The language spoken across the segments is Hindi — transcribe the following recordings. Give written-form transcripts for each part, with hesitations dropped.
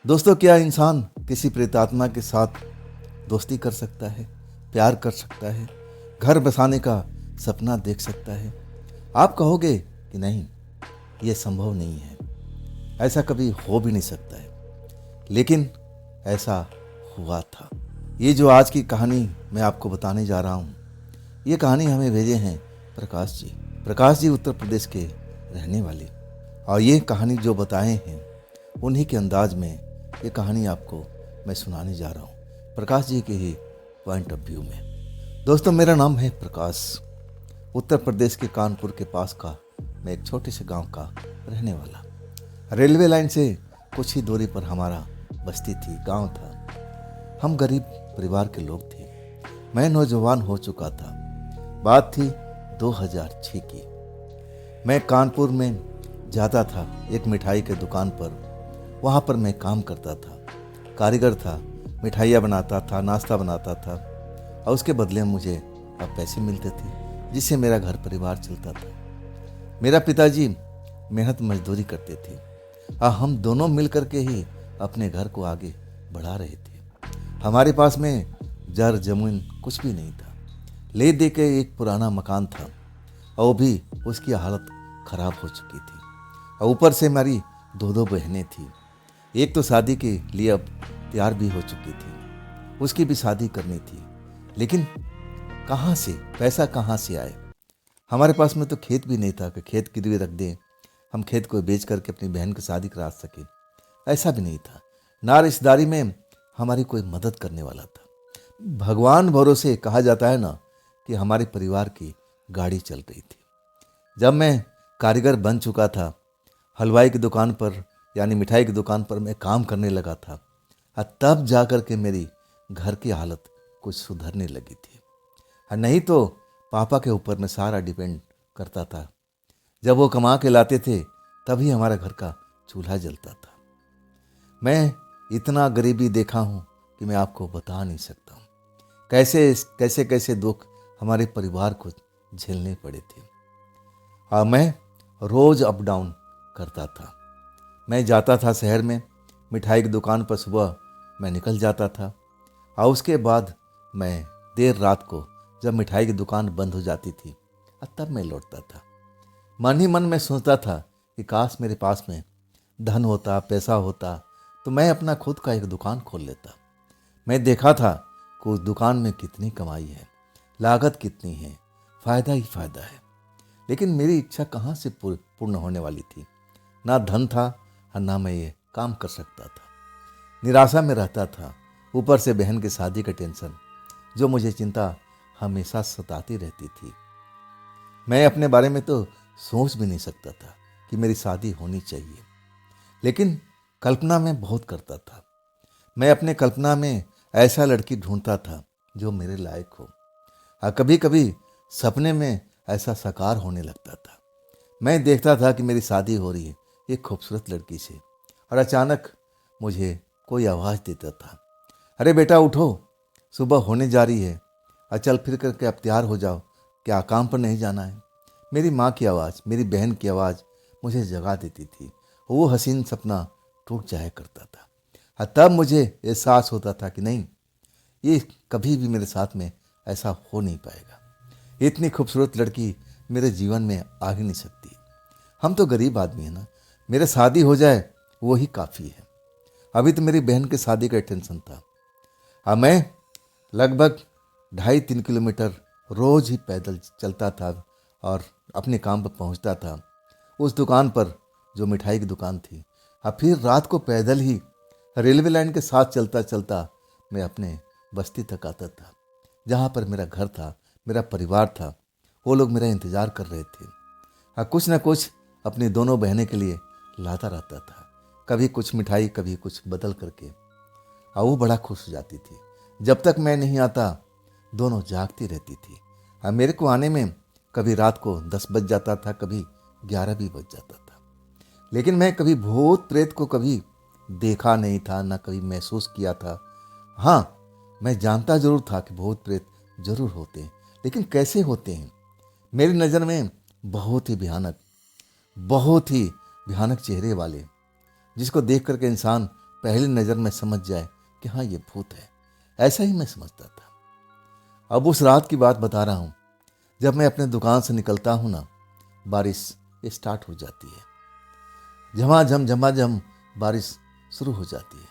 दोस्तों, क्या इंसान किसी प्रेतात्मा के साथ दोस्ती कर सकता है, प्यार कर सकता है, घर बसाने का सपना देख सकता है? आप कहोगे कि नहीं, ये संभव नहीं है, ऐसा कभी हो भी नहीं सकता है। लेकिन ऐसा हुआ था। ये जो आज की कहानी मैं आपको बताने जा रहा हूँ, ये कहानी हमें भेजे हैं प्रकाश जी। प्रकाश जी उत्तर प्रदेश के रहने वाले, और ये कहानी जो बताए हैं उन्हीं के अंदाज में ये कहानी आपको मैं सुनाने जा रहा हूँ, प्रकाश जी के ही पॉइंट ऑफ व्यू में। दोस्तों, मेरा नाम है प्रकाश। उत्तर प्रदेश के कानपुर के पास का मैं एक छोटे से गांव का रहने वाला। रेलवे लाइन से कुछ ही दूरी पर हमारा बस्ती थी, गांव था। हम गरीब परिवार के लोग थे। मैं नौजवान हो चुका था। बात थी 2006 की। मैं कानपुर में जाता था एक मिठाई के दुकान पर। वहाँ पर मैं काम करता था, कारीगर था, मिठाइयाँ बनाता था, नाश्ता बनाता था, और उसके बदले में मुझे अब पैसे मिलते थे जिससे मेरा घर परिवार चलता था। मेरा पिताजी मेहनत मजदूरी करते थे और हम दोनों मिल कर के ही अपने घर को आगे बढ़ा रहे थे। हमारे पास में जर जमीन कुछ भी नहीं था। ले दे के एक पुराना मकान था और वो भी उसकी हालत खराब हो चुकी थी। और ऊपर से हमारी दो बहनें थी। एक तो शादी के लिए अब तैयार भी हो चुकी थी, उसकी भी शादी करनी थी। लेकिन कहाँ से पैसा कहाँ से आए? हमारे पास में तो खेत भी नहीं था कि खेत गिरवी रख दें, हम खेत को बेच करके अपनी बहन की शादी करा सके। ऐसा भी नहीं था। ना रिश्तेदारी में हमारी कोई मदद करने वाला था। भगवान भरोसे कहा जाता है ना कि हमारे परिवार की गाड़ी चल रही थी। जब मैं कारीगर बन चुका था, हलवाई की दुकान पर यानी मिठाई की दुकान पर मैं काम करने लगा था, और तब जा कर के मेरी घर की हालत कुछ सुधरने लगी थी। और नहीं तो पापा के ऊपर मैं सारा डिपेंड करता था। जब वो कमा के लाते थे तभी हमारा घर का चूल्हा जलता था। मैं इतना गरीबी देखा हूँ कि मैं आपको बता नहीं सकता हूँ। कैसे कैसे कैसे दुख हमारे परिवार को झेलने पड़े थे। और मैं रोज़ अप डाउन करता था। मैं जाता था शहर में, मिठाई की दुकान पर सुबह मैं निकल जाता था, और उसके बाद मैं देर रात को जब मिठाई की दुकान बंद हो जाती थी तब मैं लौटता था। मन ही मन में सोचता था कि काश मेरे पास में धन होता, पैसा होता, तो मैं अपना खुद का एक दुकान खोल लेता। मैं देखा था कि उस दुकान में कितनी कमाई है, लागत कितनी है, फ़ायदा ही फ़ायदा है। लेकिन मेरी इच्छा कहाँ से पूर्ण होने वाली थी? ना धन था और ना मैं ये काम कर सकता था। निराशा में रहता था। ऊपर से बहन की शादी का टेंशन, जो मुझे चिंता हमेशा सताती रहती थी। मैं अपने बारे में तो सोच भी नहीं सकता था कि मेरी शादी होनी चाहिए। लेकिन कल्पना में बहुत करता था। मैं अपने कल्पना में ऐसा लड़की ढूंढता था जो मेरे लायक हो, और कभी कभी सपने में ऐसा साकार होने लगता था। मैं देखता था कि मेरी शादी हो रही है एक खूबसूरत लड़की से, और अचानक मुझे कोई आवाज़ देता था, अरे बेटा उठो, सुबह होने जा रही है, और चल फिर करके अब तैयार हो जाओ, क्या काम पर नहीं जाना है? मेरी माँ की आवाज़, मेरी बहन की आवाज़ मुझे जगा देती थी। वो हसीन सपना टूट जाया करता था, और तब मुझे एहसास होता था कि नहीं, ये कभी भी मेरे साथ में ऐसा हो नहीं पाएगा। इतनी खूबसूरत लड़की मेरे जीवन में आ ही नहीं सकती। हम तो गरीब आदमी हैं ना, मेरे शादी हो जाए वो ही काफ़ी है। अभी तो मेरी बहन की शादी का टेंशन था। अब मैं लगभग 2.5-3 किलोमीटर रोज़ ही पैदल चलता था और अपने काम पर पहुंचता था, उस दुकान पर जो मिठाई की दुकान थी। अब फिर रात को पैदल ही रेलवे लाइन के साथ चलता चलता मैं अपने बस्ती तक आता था, जहाँ पर मेरा घर था, मेरा परिवार था। वो लोग मेरा इंतज़ार कर रहे थे, और कुछ ना कुछ अपनी दोनों बहनें के लिए लाता रहता था, कभी कुछ मिठाई, कभी कुछ बदल करके, और वो बड़ा खुश हो जाती थी। जब तक मैं नहीं आता दोनों जागती रहती थी, और मेरे को आने में कभी रात को 10 बज जाता था, कभी 11 भी बज जाता था। लेकिन मैं कभी भूत प्रेत को कभी देखा नहीं था, ना कभी महसूस किया था। हाँ, मैं जानता जरूर था कि भूत प्रेत जरूर होते हैं, लेकिन कैसे होते हैं? मेरी नज़र में बहुत ही भयानक चेहरे वाले, जिसको देख करके इंसान पहली नज़र में समझ जाए कि हाँ ये भूत है। ऐसा ही मैं समझता था। अब उस रात की बात बता रहा हूँ। जब मैं अपने दुकान से निकलता हूँ ना, बारिश स्टार्ट हो जाती है। झमाझम झमाझम बारिश शुरू हो जाती है।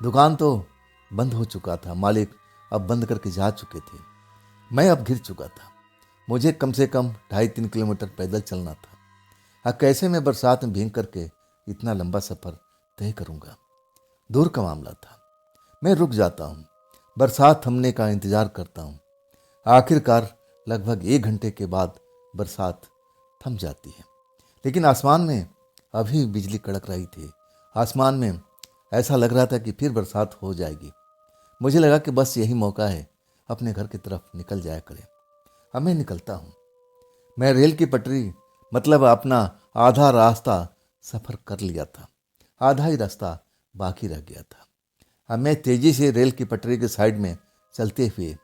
दुकान तो बंद हो चुका था, मालिक अब बंद करके जा चुके थे। मैं अब घिर चुका था। मुझे कम से कम 2.5-3 किलोमीटर पैदल चलना था। हाँ, कैसे मैं बरसात में भीग करके इतना लंबा सफ़र तय करूँगा। दूर का मामला था। मैं रुक जाता हूँ, बरसात थमने का इंतज़ार करता हूँ। आखिरकार लगभग 1 घंटे के बाद बरसात थम जाती है, लेकिन आसमान में अभी बिजली कड़क रही थी। आसमान में ऐसा लग रहा था कि फिर बरसात हो जाएगी। मुझे लगा कि बस यही मौका है, अपने घर की तरफ निकल जाया करें। अब मैं निकलता हूँ। मैं रेल की पटरी मतलब अपना आधा रास्ता सफ़र कर लिया था। आधा ही रास्ता बाकी रह गया था। अब मैं तेज़ी से रेल की पटरी के साइड में चलते हुए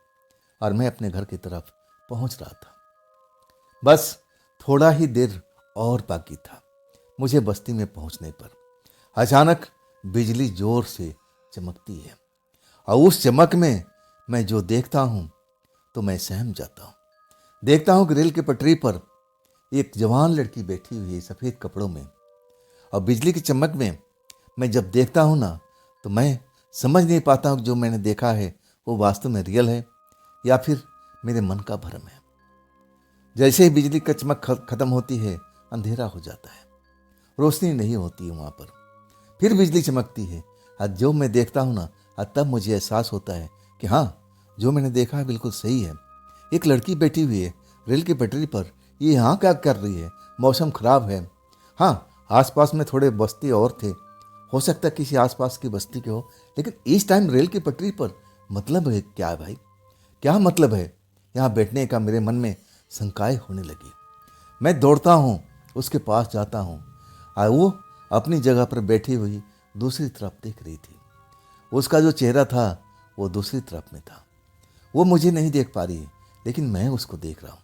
और मैं अपने घर की तरफ पहुंच रहा था। बस थोड़ा ही देर और बाकी था। मुझे बस्ती में पहुंचने पर अचानक बिजली जोर से चमकती है और उस चमक में मैं जो देखता हूं तो मैं सहम जाता हूं। देखता हूं कि रेल की पटरी पर एक जवान लड़की बैठी हुई है सफ़ेद कपड़ों में। और बिजली की चमक में मैं जब देखता हूं ना, तो मैं समझ नहीं पाता हूं कि जो मैंने देखा है वो वास्तव में रियल है या फिर मेरे मन का भ्रम है। जैसे ही बिजली का चमक खत्म होती है, अंधेरा हो जाता है, रोशनी नहीं होती है वहाँ पर। फिर बिजली चमकती है और जो मैं देखता हूँ ना, तब मुझे एहसास होता है कि हाँ, जो मैंने देखा है बिल्कुल सही है। एक लड़की बैठी हुई है रेल की पटरी पर। ये यहाँ क्या कर रही है? मौसम खराब है। हाँ, आसपास में थोड़े बस्ती और थे, हो सकता है किसी आसपास की बस्ती के हो, लेकिन इस टाइम रेल की पटरी पर मतलब है क्या है भाई? क्या मतलब है? यहाँ बैठने का मेरे मन में शंकाएं होने लगी। मैं दौड़ता हूँ, उसके पास जाता हूँ और वो अपनी जगह पर बैठी हुई दूसरी तरफ देख रही थी। उसका जो चेहरा था वो दूसरी तरफ में था। वो मुझे नहीं देख पा रही है, लेकिन मैं उसको देख रहा हूँ।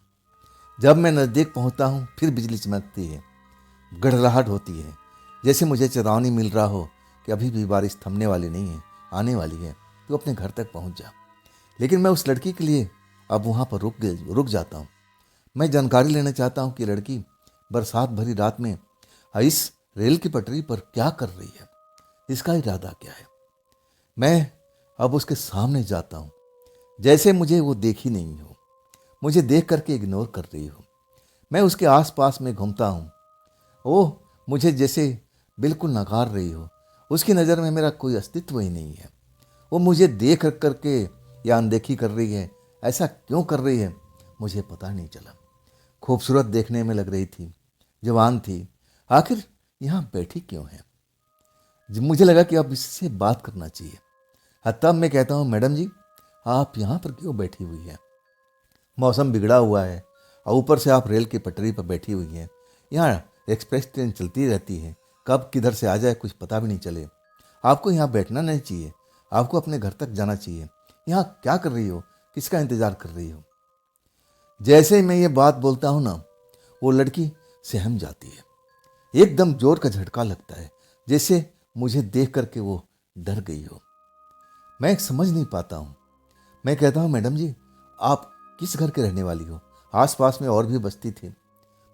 जब मैं नज़दीक पहुँचता हूँ, फिर बिजली चमकती है, गड़गड़ाहट होती है, जैसे मुझे चेतावनी मिल रहा हो कि अभी भी बारिश थमने वाली नहीं है, आने वाली है, तो अपने घर तक पहुँच जा। लेकिन मैं उस लड़की के लिए अब वहाँ पर रुक जाता हूँ। मैं जानकारी लेना चाहता हूँ कि लड़की बरसात भरी रात में इस रेल की पटरी पर क्या कर रही है, इसका इरादा क्या है। मैं अब उसके सामने जाता हूँ, जैसे मुझे वो देखी नहीं हो, मुझे देख करके इग्नोर कर रही हो। मैं उसके आसपास में घूमता हूँ, वो मुझे जैसे बिल्कुल नकार रही हो। उसकी नज़र में मेरा कोई अस्तित्व ही नहीं है। वो मुझे देख करके या अनदेखी कर रही है, ऐसा क्यों कर रही है मुझे पता नहीं चला। खूबसूरत देखने में लग रही थी, जवान थी, आखिर यहाँ बैठी क्यों है? मुझे लगा कि अब इससे बात करना चाहिए। तब मैं कहता हूँ, मैडम जी आप यहाँ पर क्यों बैठी हुई है? मौसम बिगड़ा हुआ है और ऊपर से आप रेल की पटरी पर बैठी हुई हैं। यहाँ एक्सप्रेस ट्रेन चलती रहती है, कब किधर से आ जाए कुछ पता भी नहीं चले। आपको यहाँ बैठना नहीं चाहिए, आपको अपने घर तक जाना चाहिए। यहाँ क्या कर रही हो? किसका इंतज़ार कर रही हो? जैसे ही मैं ये बात बोलता हूँ ना, वो लड़की सहम जाती है। एकदम जोर का झटका लगता है, जैसे मुझे देख करके वो डर गई हो। मैं समझ नहीं पाता हूँ। मैं कहता हूँ, मैडम जी आप किस घर के रहने वाली हो? आसपास में और भी बस्ती थे,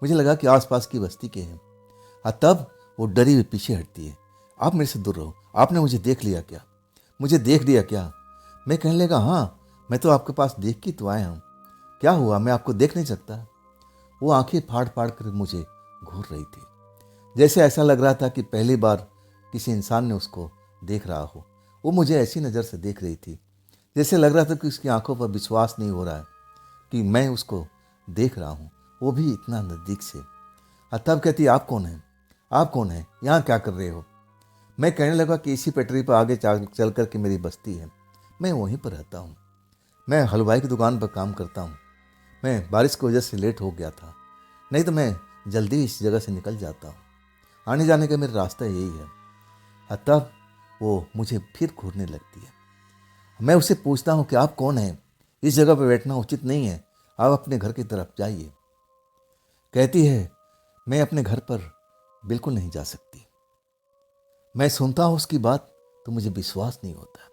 मुझे लगा कि आसपास की बस्ती के हैं। तब वो डरी हुई पीछे हटती है। आप मेरे से दूर रहो, आपने मुझे देख लिया क्या? मुझे देख लिया क्या? मैं कहने लगा, हाँ मैं तो आपके पास देख के तो आया हूँ। क्या हुआ, मैं आपको देख नहीं सकता? वो आंखें फाड़ फाड़ कर मुझे घूर रही थी, जैसे ऐसा लग रहा था कि पहली बार किसी इंसान ने उसको देख रहा हो। वो मुझे ऐसी नज़र से देख रही थी, जैसे लग रहा था कि उसकी आंखों पर विश्वास नहीं हो रहा है कि मैं उसको देख रहा हूँ, वो भी इतना नज़दीक से। तब कहती, आप कौन हैं? आप कौन हैं? यहाँ क्या कर रहे हो? मैं कहने लगा कि इसी पटरी पर आगे चल कर के मेरी बस्ती है, मैं वहीं पर रहता हूँ। मैं हलवाई की दुकान पर काम करता हूँ। मैं बारिश की वजह से लेट हो गया था, नहीं तो मैं जल्दी इस जगह से निकल जाता हूँ। आने जाने का मेरा रास्ता यही है। तब वो मुझे फिर घूरने लगती है। मैं उससे पूछता हूँ कि आप कौन हैं? इस जगह पर बैठना उचित नहीं है, आप अपने घर की तरफ जाइए। कहती है, मैं अपने घर पर बिल्कुल नहीं जा सकती। मैं सुनता हूँ उसकी बात तो मुझे विश्वास नहीं होता।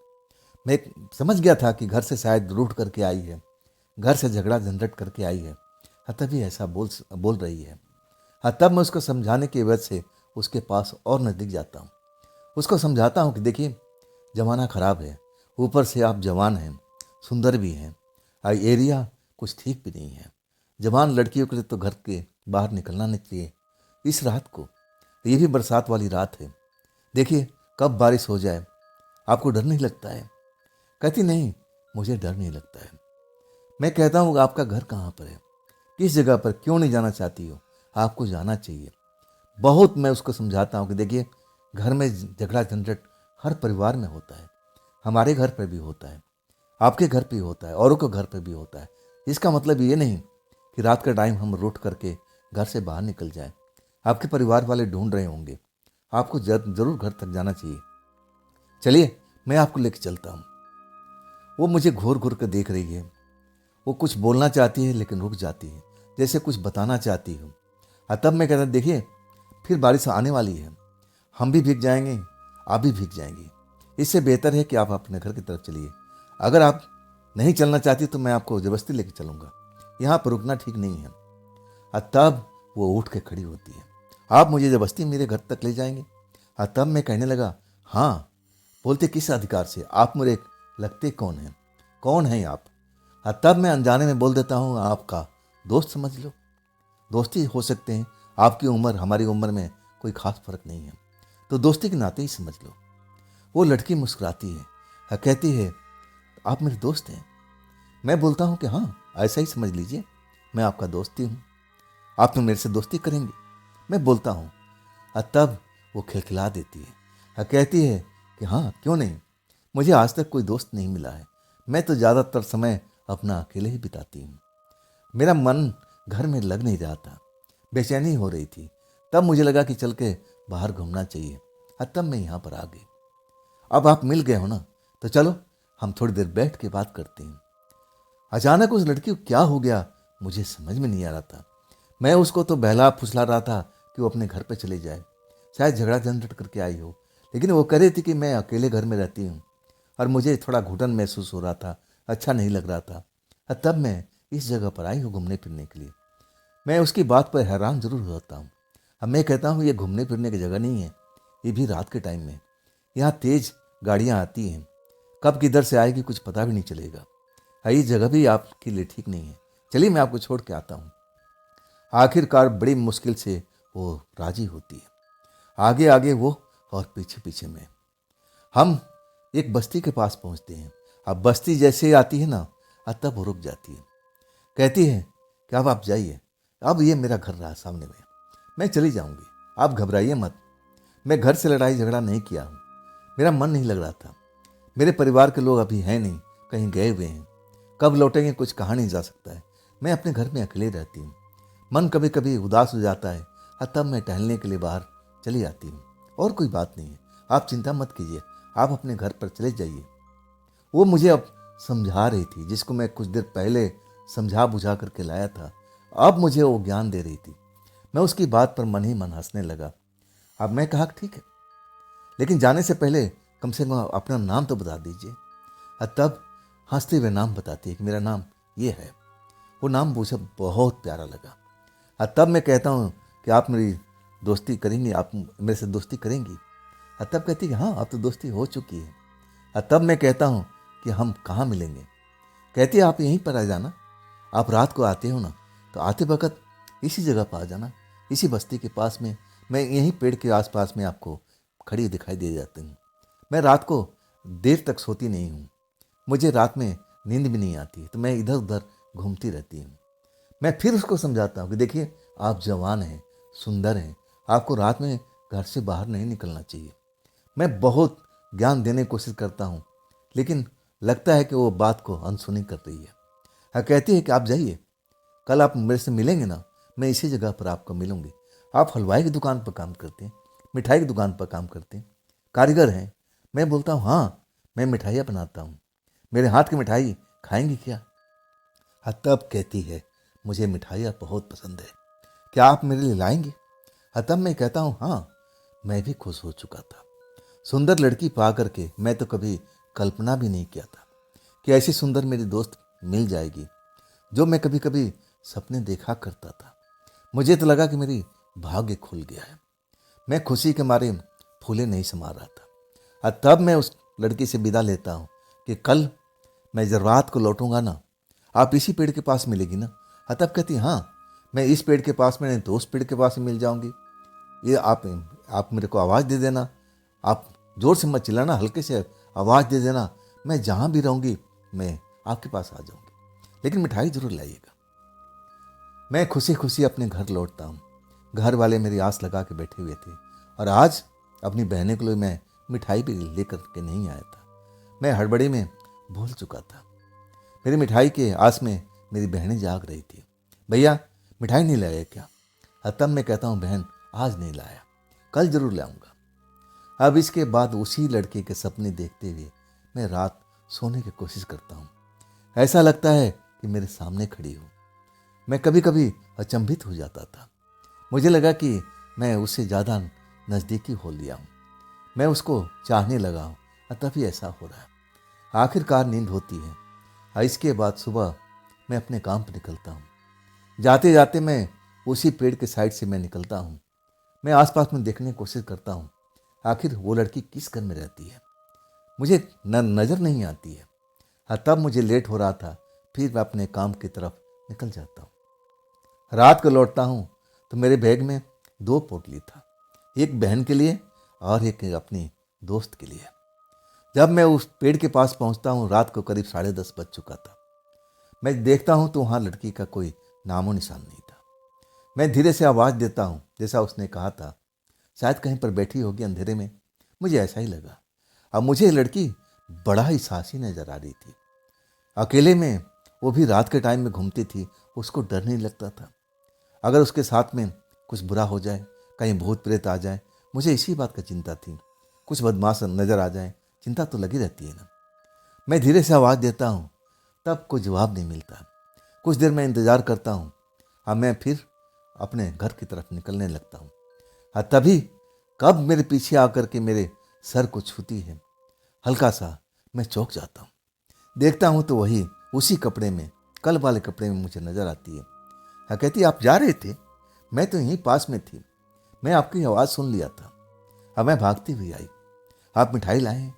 मैं समझ गया था कि घर से शायद रूठ करके आई है, घर से झगड़ा झंझट करके आई है, तभी ऐसा बोल रही है। तब मैं उसको समझाने की वजह से उसके पास और नज़दीक जाता हूँ। उसको समझाता हूँ कि देखिए, ज़माना ख़राब है, ऊपर से आप जवान हैं, सुंदर भी हैं, एरिया कुछ ठीक भी नहीं है। जवान लड़कियों के लिए तो घर के बाहर निकलना नहीं चाहिए इस रात को। ये भी बरसात वाली रात है, देखिए कब बारिश हो जाए। आपको डर नहीं लगता है? कहती नहीं, मुझे डर नहीं लगता है। मैं कहता हूँ आपका घर कहाँ पर है, किस जगह पर, क्यों नहीं जाना चाहती हो? आपको जाना चाहिए। बहुत मैं उसको समझाता हूँ कि देखिए, घर में झगड़ा झंझट हर परिवार में होता है, हमारे घर पर भी होता है, आपके घर पे भी होता है, औरों के घर पे भी होता है। इसका मतलब ये नहीं कि रात का टाइम हम रूठ करके घर से बाहर निकल जाए। आपके परिवार वाले ढूंढ रहे होंगे, आपको जरूर घर तक जाना चाहिए। चलिए, मैं आपको लेके चलता हूँ। वो मुझे घूर घूर कर देख रही है। वो कुछ बोलना चाहती है लेकिन रुक जाती है, जैसे कुछ बताना चाहती हूँ। तब मैं कहता, देखिए फिर बारिश आने वाली है, हम भी भीग जाएंगे, आप भी भीग जाएंगी। इससे बेहतर है कि आप अपने घर की तरफ चलिए। अगर आप नहीं चलना चाहती तो मैं आपको ज़बरदस्ती लेके चलूँगा, यहाँ पर रुकना ठीक नहीं है। तब वो उठ के खड़ी होती है, आप मुझे ज़बरदस्ती मेरे घर तक ले जाएंगे? तब मैं कहने लगा, हाँ। बोलते, किस अधिकार से? आप मेरे लगते कौन हैं आप? तब मैं अनजाने में बोल देता हूँ, आपका दोस्त समझ लो। दोस्ती हो सकते हैं, आपकी उम्र हमारी उम्र में कोई खास फर्क नहीं है, तो दोस्ती के नाते ही समझ लो। वो लड़की मुस्कुराती है, कहती है, आप मेरे दोस्त हैं? मैं बोलता हूँ कि हाँ, ऐसा ही समझ लीजिए, मैं आपका दोस्त ही हूँ, आप तो मेरे से दोस्ती करेंगे, मैं बोलता हूँ। तब वो खिलखिला देती है, कहती है कि हाँ, क्यों नहीं, मुझे आज तक कोई दोस्त नहीं मिला है, मैं तो ज़्यादातर समय अपना अकेले ही बिताती हूँ। मेरा मन घर में लग नहीं रहा था, बेचैनी हो रही थी। तब मुझे लगा कि चल के बाहर घूमना चाहिए। तब मैं यहाँ पर आ गई। अब आप मिल गए हो ना, तो चलो हम थोड़ी देर बैठ के बात करते हैं। अचानक उस लड़की को क्या हो गया, मुझे समझ में नहीं आ रहा था। मैं उसको तो बहला फुसला रहा था कि वो अपने घर पे चले जाए, शायद झगड़ा झंझट करके आई हो, लेकिन वो कह रही थी कि मैं अकेले घर में रहती हूँ और मुझे थोड़ा घुटन महसूस हो रहा था, अच्छा नहीं लग रहा था। तब मैं इस जगह पर आई हूँ घूमने फिरने के लिए। मैं उसकी बात पर हैरान जरूर होता हूँ। अब मैं कहता हूँ, ये घूमने फिरने की जगह नहीं है, ये भी रात के टाइम में। यहाँ तेज गाड़ियाँ आती हैं, कब किधर से आएगी कुछ पता भी नहीं चलेगा। ये जगह भी आपके लिए ठीक नहीं है, चलिए मैं आपको छोड़ के आता हूँ। आखिरकार बड़ी मुश्किल से वो राजी होती है। आगे आगे वो और पीछे पीछे मैं। हम एक बस्ती के पास पहुँचते हैं। अब बस्ती जैसे आती है ना, तब वो रुक जाती है, कहती है कि अब आप जाइए, अब ये मेरा घर रहा सामने में, मैं चली जाऊंगी, आप घबराइए मत। मैं घर से लड़ाई झगड़ा नहीं किया हूँ, मेरा मन नहीं लग रहा था, मेरे परिवार के लोग अभी हैं नहीं, कहीं गए हुए हैं, कब लौटेंगे कुछ कहा नहीं जा सकता है। मैं अपने घर में अकेले रहती हूँ, मन कभी कभी उदास हो जाता है, तब मैं टहलने के लिए बाहर चली जाती हूँ। और कोई बात नहीं है, आप चिंता मत कीजिए, आप अपने घर पर चले जाइए। वो मुझे अब समझा रही थी, जिसको मैं कुछ देर पहले समझा बुझा करके लाया था, अब मुझे वो ज्ञान दे रही थी। मैं उसकी बात पर मन ही मन हंसने लगा। अब मैं कहा, ठीक है, लेकिन जाने से पहले कम से कम अपना नाम तो बता दीजिए। तब हंसते हुए नाम बताती है कि मेरा नाम ये है। वो नाम मुझे बहुत प्यारा लगा। तब मैं कहता हूँ कि आप मेरी दोस्ती करेंगी, आप मेरे से दोस्ती करेंगी? तब कहती है कि हाँ, अब तो दोस्ती हो चुकी है। तब मैं कहता हूँ कि हम कहाँ मिलेंगे? कहती है, आप यहीं पर आ जाना, आप रात को आते हो ना, तो आते वक्त इसी जगह पर आ जाना, इसी बस्ती के पास में, मैं यहीं पेड़ के आसपास में आपको खड़ी दिखाई दे जाती हूँ। मैं रात को देर तक सोती नहीं हूँ, मुझे रात में नींद भी नहीं आती, तो मैं इधर उधर घूमती रहती हूँ। मैं फिर उसको समझाता हूँ कि देखिए, आप जवान हैं, सुंदर हैं, आपको रात में घर से बाहर नहीं निकलना चाहिए। मैं बहुत ज्ञान देने की कोशिश करता हूँ, लेकिन लगता है कि वो बात को अनसुनी कर रही है। कहती है कि आप जाइए, कल आप मेरे से मिलेंगे ना, मैं इसी जगह पर आपको मिलूंगी। आप हलवाई की दुकान पर काम करते हैं, मिठाई की दुकान पर काम करते हैं, कारीगर हैं? मैं बोलता हूँ, हाँ, मैं मिठाइयाँ बनाता हूँ, मेरे हाथ की मिठाई खाएंगी क्या? तब कहती है, मुझे मिठाइयाँ बहुत पसंद है, क्या आप मेरे लिए लाएंगे? तब मैं कहता हूँ, हाँ, मैं भी खुश हो चुका था, सुंदर लड़की पा करके मैं तो कभी कल्पना भी नहीं किया था कि ऐसी सुंदर मेरी दोस्त मिल जाएगी, जो मैं कभी कभी सपने देखा करता था। मुझे तो लगा कि मेरी भाग्य खुल गया है। मैं खुशी के मारे फूले नहीं समा रहा था। और तब मैं उस लड़की से विदा लेता हूँ कि कल मैं जब रात को लौटूंगा ना, आप इसी पेड़ के पास मिलेगी ना। तब कहती हाँ, मैं इस पेड़ के पास में नहीं तो उस पेड़ के पास ही मिल जाऊंगी। ये आप मेरे को आवाज़ दे देना, आप जोर से मत चिल्लाना, हल्के से आवाज़ दे देना, मैं जहाँ भी रहूँगी मैं आपके पास आ जाऊँगी, लेकिन मिठाई ज़रूर लाइएगा। मैं खुशी खुशी अपने घर लौटता हूँ। घर वाले मेरी आस लगा के बैठे हुए थे और आज अपनी बहनें के लिए मैं मिठाई भी लेकर के नहीं आया था। मैं हड़बड़ी में भूल चुका था। मेरी मिठाई के आस में मेरी बहनें जाग रही थी। भैया मिठाई नहीं लाया क्या? तब मैं कहता हूँ बहन आज नहीं लाया, कल जरूर लाऊंगा। अब इसके बाद उसी लड़के के सपने देखते हुए मैं रात सोने की कोशिश करता हूँ। ऐसा लगता है कि मेरे सामने खड़ी हो। मैं कभी कभी अचंभित हो जाता था। मुझे लगा कि मैं उससे ज़्यादा नज़दीकी हो लिया हूँ, मैं उसको चाहने लगा हूँ और तभी ऐसा हो रहा है। आखिरकार नींद होती है और इसके बाद सुबह मैं अपने काम पर निकलता हूँ। जाते जाते मैं उसी पेड़ के साइड से मैं निकलता हूँ। मैं आसपास में देखने की कोशिश करता हूँ आखिर वो लड़की किस घर में रहती है। मुझे नज़र नहीं आती है। और तब मुझे लेट हो रहा था, फिर मैं अपने काम की तरफ निकल जाता हूँ। रात को लौटता हूँ तो मेरे बैग में 2 पोटली था, एक बहन के लिए और एक अपनी दोस्त के लिए। जब मैं उस पेड़ के पास पहुँचता हूँ रात को करीब 10:30 बज चुका था। मैं देखता हूँ तो वहाँ लड़की का कोई नामो निशान नहीं था। मैं धीरे से आवाज़ देता हूँ जैसा उसने कहा था, शायद कहीं पर बैठी होगी अंधेरे में। मुझे ऐसा ही लगा। अब मुझे लड़की बड़ा ही साहसी नजर आ रही थी। अकेले में, वो भी रात के टाइम में घूमती थी। उसको डर नहीं लगता था अगर उसके साथ में कुछ बुरा हो जाए, कहीं भूत प्रेत आ जाए, मुझे इसी बात का चिंता थी। कुछ बदमाश नजर आ जाए, चिंता तो लगी रहती है ना। मैं धीरे से आवाज़ देता हूँ, तब कोई जवाब नहीं मिलता। कुछ देर मैं इंतज़ार करता हूँ। अब मैं फिर अपने घर की तरफ निकलने लगता हूँ। तभी कब मेरे पीछे आकर के मेरे सर को छूती है, हल्का सा मैं चौंक जाता हूँ। देखता हूँ तो वही उसी कपड़े में, कल वाले कपड़े में मुझे नजर आती है। कहती आप जा रहे थे? मैं तो यहीं पास में थी, मैं आपकी आवाज़ सुन लिया था। अब मैं भागती हुई आई। आप मिठाई लाए हैं?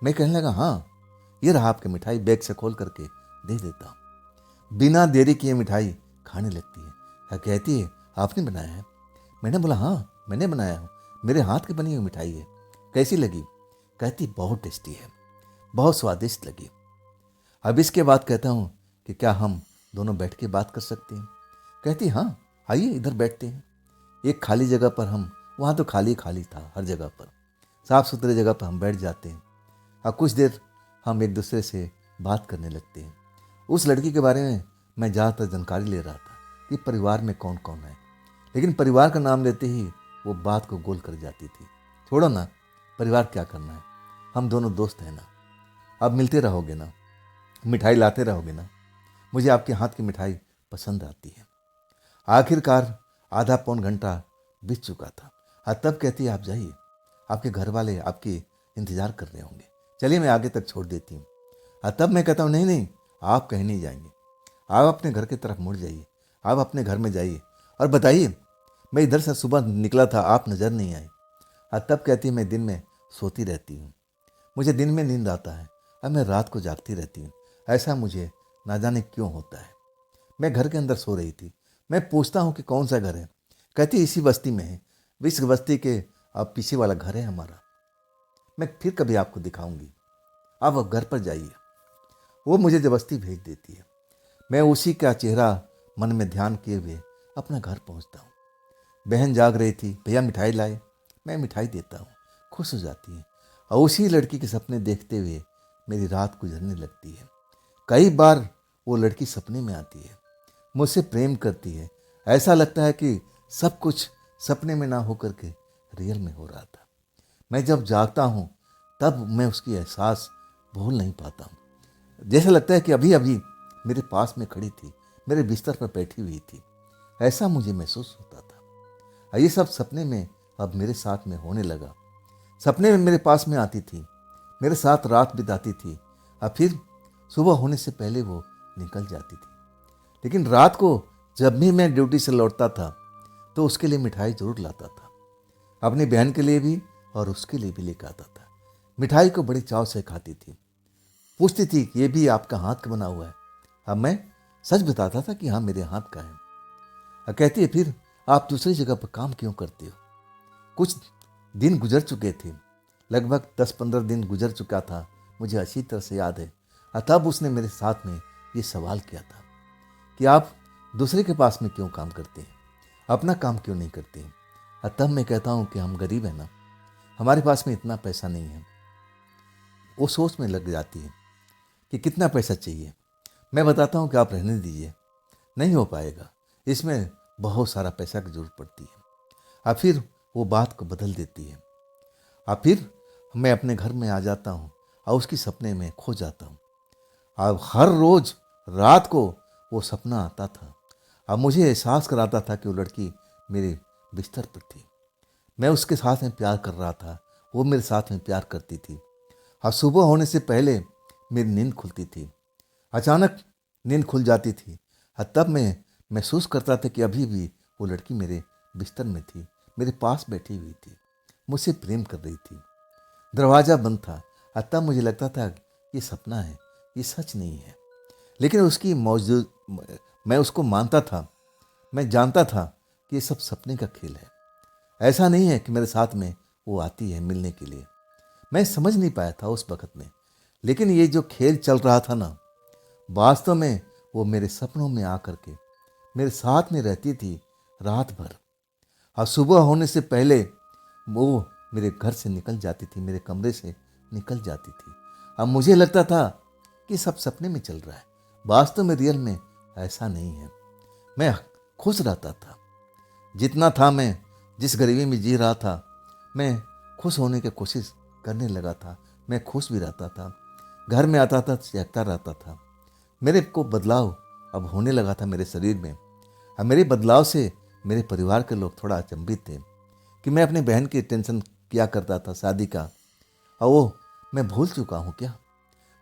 मैं कहने लगा हाँ, ये रहा आपकी मिठाई, बैग से खोल करके दे देता हूँ। बिना देरी किए मिठाई खाने लगती है। कहती है आपने बनाया है? मैंने बोला हाँ मैंने बनाया हूँ, मेरे हाथ की बनी हुई मिठाई है, कैसी लगी? कहती बहुत टेस्टी है, बहुत स्वादिष्ट लगी। अब इसके बाद कहता हूँ कि क्या हम दोनों बैठ के बात कर सकते हैं? कहती हाँ आइए इधर बैठते हैं। एक खाली जगह पर हम, वहाँ तो खाली खाली था हर जगह पर, साफ सुथरे जगह पर हम बैठ जाते हैं और कुछ देर हम एक दूसरे से बात करने लगते हैं। उस लड़की के बारे में मैं ज़्यादातर जानकारी ले रहा था कि परिवार में कौन कौन है, लेकिन परिवार का नाम लेते ही वो बात को गोल कर जाती थी। छोड़ो ना, परिवार क्या करना है, हम दोनों दोस्त हैं ना, अब मिलते रहोगे ना, मिठाई लाते रहोगे ना, मुझे आपके हाथ की मिठाई पसंद आती है। आखिरकार आधा पौन घंटा बीत चुका था और तब कहती है आप जाइए, आपके घर वाले आपकी इंतज़ार कर रहे होंगे, चलिए मैं आगे तक छोड़ देती हूँ। और तब मैं कहता हूँ नहीं नहीं, आप कहीं नहीं जाएंगे, आप अपने घर की तरफ मुड़ जाइए, आप अपने घर में जाइए और बताइए मैं इधर से सुबह निकला था, आप नज़र नहीं आए। और तब कहती है मैं दिन में सोती रहती हूँ, मुझे दिन में नींद आता है और मैं रात को जागती रहती हूँ, ऐसा मुझे ना जाने क्यों होता है। मैं घर के अंदर सो रही थी। मैं पूछता हूँ कि कौन सा घर है? कहती इसी बस्ती में है, इस बस्ती के अब पीछे वाला घर है हमारा, मैं फिर कभी आपको दिखाऊंगी, आप अब घर पर जाइए। वो मुझे जबरदस्ती भेज देती है। मैं उसी का चेहरा मन में ध्यान किए हुए अपना घर पहुंचता हूँ। बहन जाग रही थी, भैया मिठाई लाए, मैं मिठाई देता हूँ, खुश हो जाती है और उसी लड़की के सपने देखते हुए मेरी रात गुजरने लगती है। कई बार वो लड़की सपने में आती है, मुझसे प्रेम करती है, ऐसा लगता है कि सब कुछ सपने में ना होकर के रियल में हो रहा था। मैं जब जागता हूँ तब मैं उसकी एहसास भूल नहीं पाता हूँ। जैसा लगता है कि अभी अभी मेरे पास में खड़ी थी, मेरे बिस्तर पर बैठी हुई थी, ऐसा मुझे महसूस होता था। ये सब सपने में अब मेरे साथ में होने लगा। सपने में मेरे पास में आती थी, मेरे साथ रात बिताती थी और फिर सुबह होने से पहले वो निकल जाती थी। लेकिन रात को जब भी मैं ड्यूटी से लौटता था तो उसके लिए मिठाई जरूर लाता था, अपनी बहन के लिए भी और उसके लिए भी लेकर आता था। मिठाई को बड़ी चाव से खाती थी, पूछती थी कि ये भी आपका हाथ का बना हुआ है। अब मैं सच बताता था कि हाँ मेरे हाथ का है। और कहती है फिर आप दूसरी जगह पर काम क्यों करते हो। कुछ दिन गुजर चुके थे, लगभग 10-15 दिन गुजर चुका था, मुझे अच्छी तरह से याद है। और तब उसने मेरे साथ में ये सवाल किया था कि आप दूसरे के पास में क्यों काम करते हैं, अपना काम क्यों नहीं करते हैं। और तब मैं कहता हूँ कि हम गरीब हैं ना, हमारे पास में इतना पैसा नहीं है। वो सोच में लग जाती है कि कितना पैसा चाहिए। मैं बताता हूँ कि आप रहने दीजिए, नहीं हो पाएगा, इसमें बहुत सारा पैसा की जरूरत पड़ती है। और फिर वो बात को बदल देती है। और फिर मैं अपने घर में आ जाता हूँ और उसकी सपने में खो जाता हूँ। और हर रोज रात को वो सपना आता था और मुझे एहसास कराता था कि वो लड़की मेरे बिस्तर पर थी, मैं उसके साथ में प्यार कर रहा था, वो मेरे साथ में प्यार करती थी। और सुबह होने से पहले मेरी नींद खुलती थी, अचानक नींद खुल जाती थी। और तब मैं महसूस करता था कि अभी भी वो लड़की मेरे बिस्तर में थी, मेरे पास बैठी हुई थी, मुझसे प्रेम कर रही थी। दरवाज़ा बंद था और तब मुझे लगता था ये सपना है, ये सच नहीं है। लेकिन उसकी मौजूद मैं उसको मानता था, मैं जानता था कि ये सब सपने का खेल है। ऐसा नहीं है कि मेरे साथ में वो आती है मिलने के लिए। मैं समझ नहीं पाया था उस वक्त में, लेकिन ये जो खेल चल रहा था ना, वास्तव में वो मेरे सपनों में आकर के मेरे साथ में रहती थी रात भर। और सुबह होने से पहले वो मेरे घर से निकल जाती थी, मेरे कमरे से निकल जाती थी। अब मुझे लगता था कि सब सपने में चल रहा है, वास्तव में रियल में ऐसा नहीं है। मैं खुश रहता था, जितना था मैं जिस गरीबी में जी रहा था, मैं खुश होने की कोशिश करने लगा था। मैं खुश भी रहता था, घर में आता था चहकता रहता था। मेरे को बदलाव अब होने लगा था मेरे शरीर में। और मेरे बदलाव से मेरे परिवार के लोग थोड़ा अचंभित थे कि मैं अपने बहन की टेंशन किया करता था शादी का, और वो मैं भूल चुका हूँ क्या।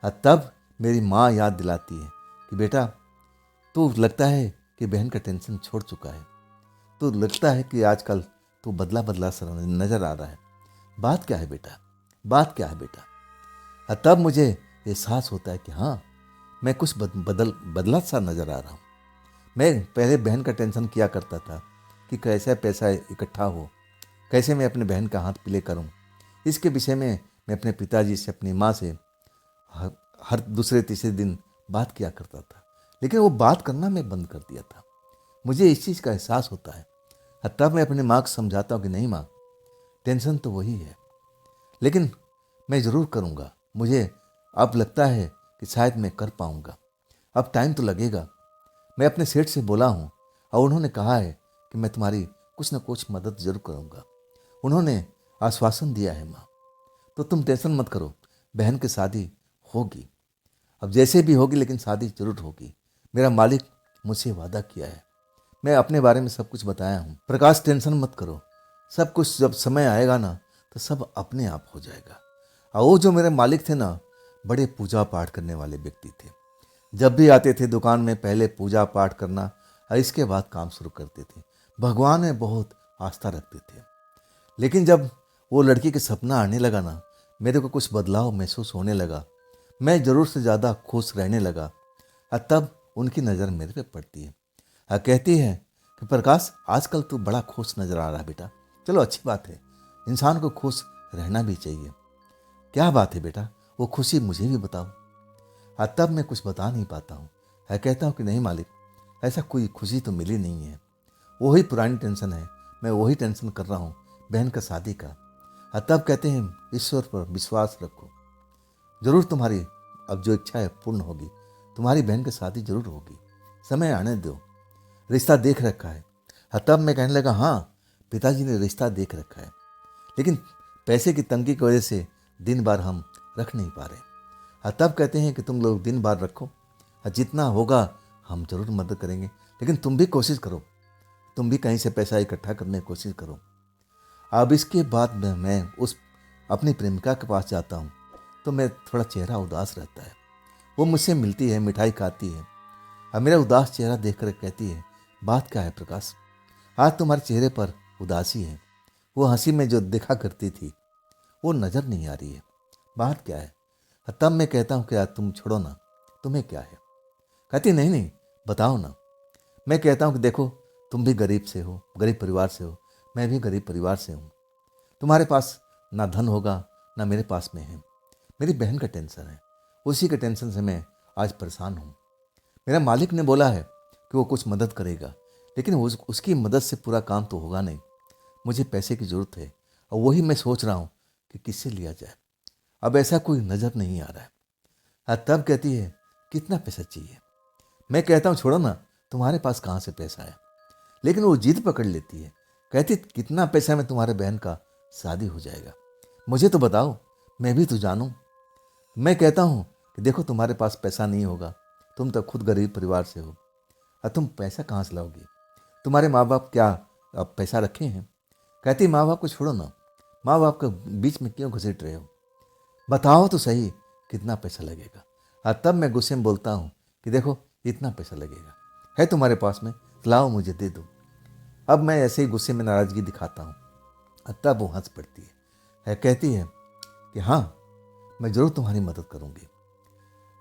और तब मेरी माँ याद दिलाती है कि बेटा तू लगता है कि बहन का टेंशन छोड़ चुका है, तो लगता है कि आजकल तू बदला बदला सा नजर आ रहा है। बात क्या है बेटा, बात क्या है बेटा। और तब मुझे एहसास होता है कि हाँ मैं कुछ बदला सा नजर आ रहा हूँ। मैं पहले बहन का टेंशन किया करता था कि कैसे पैसा इकट्ठा हो, कैसे मैं अपने बहन का हाथ पीले करूँ। इसके विषय में मैं अपने पिताजी से, अपनी माँ से हर दूसरे तीसरे दिन बात किया करता था। लेकिन वो बात करना मैं बंद कर दिया था। मुझे इस चीज़ का एहसास होता है। और तब मैं अपनी माँ को समझाता हूँ कि नहीं माँ, टेंशन तो वही है, लेकिन मैं ज़रूर करूँगा। मुझे अब लगता है कि शायद मैं कर पाऊँगा, अब टाइम तो लगेगा। मैं अपने सेठ से बोला हूँ और उन्होंने कहा है कि मैं तुम्हारी कुछ न कुछ मदद जरूर करूँगा। उन्होंने आश्वासन दिया है माँ, तो तुम टेंशन मत करो, बहन की शादी होगी। अब जैसे भी होगी लेकिन शादी जरूर होगी। मेरा मालिक मुझसे वादा किया है। मैं अपने बारे में सब कुछ बताया हूँ। प्रकाश टेंशन मत करो, सब कुछ जब समय आएगा ना तो सब अपने आप हो जाएगा। और वो जो मेरे मालिक थे ना, बड़े पूजा पाठ करने वाले व्यक्ति थे। जब भी आते थे दुकान में पहले पूजा पाठ करना और इसके बाद काम शुरू करते थे। भगवान में बहुत आस्था रखते थे। लेकिन जब वो लड़की के सपना आने लगा ना, मेरे को कुछ बदलाव महसूस होने लगा। मैं ज़रूर से ज़्यादा खुश रहने लगा। और तब उनकी नज़र मेरे पे पड़ती है और कहती है कि प्रकाश आजकल तू बड़ा खुश नज़र आ रहा है बेटा। चलो अच्छी बात है, इंसान को खुश रहना भी चाहिए। क्या बात है बेटा, वो खुशी मुझे भी बताओ। और तब मैं कुछ बता नहीं पाता हूँ। है कहता हूँ कि नहीं मालिक, ऐसा कोई खुशी तो मिली नहीं है, वही पुरानी टेंशन है, मैं वही टेंशन कर रहा हूँ बहन का शादी का। और तब कहते हैं ईश्वर पर विश्वास रखो, जरूर तुम्हारी अब जो इच्छा है पूर्ण होगी, तुम्हारी बहन की शादी जरूर होगी, समय आने दो, रिश्ता देख रखा है। और तब मैं कहने लगा हाँ पिताजी ने रिश्ता देख रखा है, लेकिन पैसे की तंगी की वजह से दिन बार हम रख नहीं पा रहे। और तब कहते हैं कि तुम लोग दिन बार रखो और जितना होगा हम जरूर मदद करेंगे, लेकिन तुम भी कोशिश करो, तुम भी कहीं से पैसा इकट्ठा करने की कोशिश करो। अब इसके बाद मैं उस अपनी प्रेमिका के पास जाता हूँ तो मैं थोड़ा चेहरा उदास रहता है। वो मुझसे मिलती है, मिठाई खाती है और मेरा उदास चेहरा देखकर कहती है, बात क्या है प्रकाश, आज तुम्हारे चेहरे पर उदासी है। वो हंसी में जो देखा करती थी वो नज़र नहीं आ रही है, बात क्या है। तब मैं कहता हूँ कि यार तुम छोड़ो ना, तुम्हें क्या है। कहती नहीं नहीं बताओ ना। मैं कहता हूँ कि देखो तुम भी गरीब से हो, गरीब परिवार से हो, मैं भी गरीब परिवार से हूँ। तुम्हारे पास ना धन होगा ना मेरे पास में है। मेरी बहन का टेंशन है, उसी के टेंशन से मैं आज परेशान हूँ। मेरा मालिक ने बोला है कि वो कुछ मदद करेगा, लेकिन उसकी मदद से पूरा काम तो होगा नहीं। मुझे पैसे की ज़रूरत है और वही मैं सोच रहा हूँ कि किससे लिया जाए। अब ऐसा कोई नज़र नहीं आ रहा है। तब कहती है कितना पैसा चाहिए। मैं कहता हूँ छोड़ो ना, तुम्हारे पास कहाँ से पैसा है। लेकिन वो जिद पकड़ लेती है, कहती कितना पैसा में तुम्हारे बहन का शादी हो जाएगा, मुझे तो बताओ, मैं भी तो जानूँ। मैं कहता हूँ कि देखो तुम्हारे पास पैसा नहीं होगा, तुम तो खुद गरीब परिवार से हो, और तुम पैसा कहाँ से लाओगे। तुम्हारे माँ बाप क्या अब पैसा रखे हैं। कहती माँ बाप को छोड़ो ना, माँ बाप के बीच में क्यों घसीट रहे हो, बताओ तो सही कितना पैसा लगेगा। और तब मैं गुस्से में बोलता हूँ कि देखो इतना पैसा लगेगा, है तुम्हारे पास में, लाओ मुझे दे दो। अब मैं ऐसे ही गुस्से में नाराज़गी दिखाता हूँ और तब वो हंस पड़ती है, कहती है कि हाँ मैं ज़रूर तुम्हारी मदद करूँगी।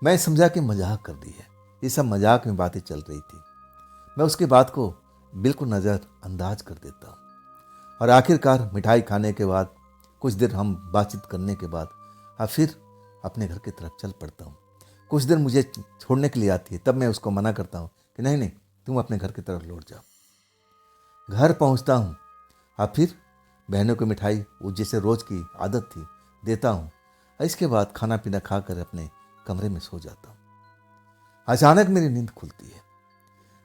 मैं समझा कि मजाक कर रही है, ये सब मजाक में बातें चल रही थी। मैं उसकी बात को बिल्कुल नज़रअंदाज कर देता हूँ और आखिरकार मिठाई खाने के बाद, कुछ देर हम बातचीत करने के बाद फिर अपने घर की तरफ चल पड़ता हूँ। कुछ देर मुझे छोड़ने के लिए आती है, तब मैं उसको मना करता हूँ कि नहीं नहीं तुम अपने घर की तरफ लौट जाओ। घर पहुँचता हूँ और फिर बहनों को मिठाई वो जैसे रोज़ की आदत थी देता हूँ। इसके बाद खाना पीना खाकर अपने कमरे में सो जाता हूँ। अचानक मेरी नींद खुलती है।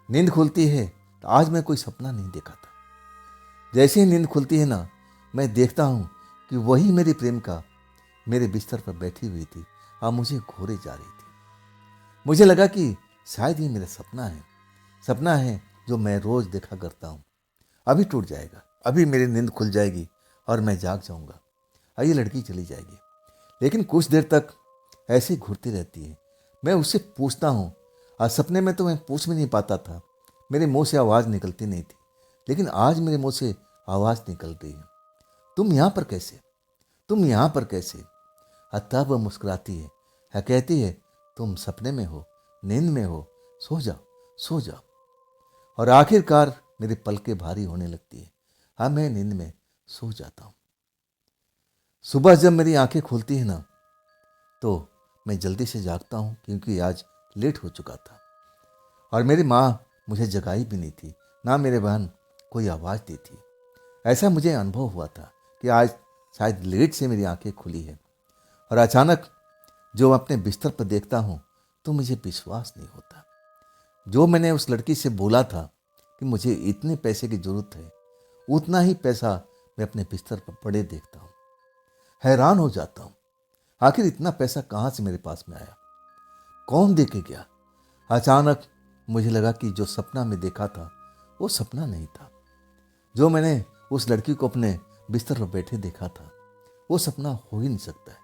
नींद खुलती है तो आज मैं कोई सपना नहीं देखा था। जैसे ही नींद खुलती है ना, मैं देखता हूँ कि वही मेरी प्रेमिका मेरे बिस्तर पर बैठी हुई थी और मुझे घूरे जा रही थी। मुझे लगा कि शायद ये मेरा सपना है जो मैं रोज़ देखा करता हूँ। अभी टूट जाएगा, अभी मेरी नींद खुल जाएगी और मैं जाग जाऊँगा और ये लड़की चली जाएगी। लेकिन कुछ देर तक ऐसे घूरती रहती है। मैं उससे पूछता हूँ, आज सपने में तो मैं पूछ भी नहीं पाता था, मेरे मुंह से आवाज़ निकलती नहीं थी, लेकिन आज मेरे मुंह से आवाज़ निकल रही है, तुम यहाँ पर कैसे, तुम यहाँ पर कैसे। तब वह मुस्कुराती है, कहती है तुम सपने में हो, नींद में हो, सो जाओ सो जाओ। और आखिरकार मेरी पलकें भारी होने लगती है। हाँ मैं नींद में सो जाता हूँ। सुबह जब मेरी आंखें खुलती है ना, तो मैं जल्दी से जागता हूँ क्योंकि आज लेट हो चुका था और मेरी माँ मुझे जगाई भी नहीं थी, ना मेरे बहन कोई आवाज़ दी थी। ऐसा मुझे अनुभव हुआ था कि आज शायद लेट से मेरी आंखें खुली है। और अचानक जो अपने बिस्तर पर देखता हूँ तो मुझे विश्वास नहीं होता। जो मैंने उस लड़की से बोला था कि मुझे इतने पैसे की ज़रूरत है, उतना ही पैसा मैं अपने बिस्तर पर पड़े देखता हूँ। हैरान हो जाता हूँ, आखिर इतना पैसा कहाँ से मेरे पास में आया, कौन दे के गया। अचानक मुझे लगा कि जो सपना मैं देखा था वो सपना नहीं था। जो मैंने उस लड़की को अपने बिस्तर पर बैठे देखा था वो सपना हो ही नहीं सकता है।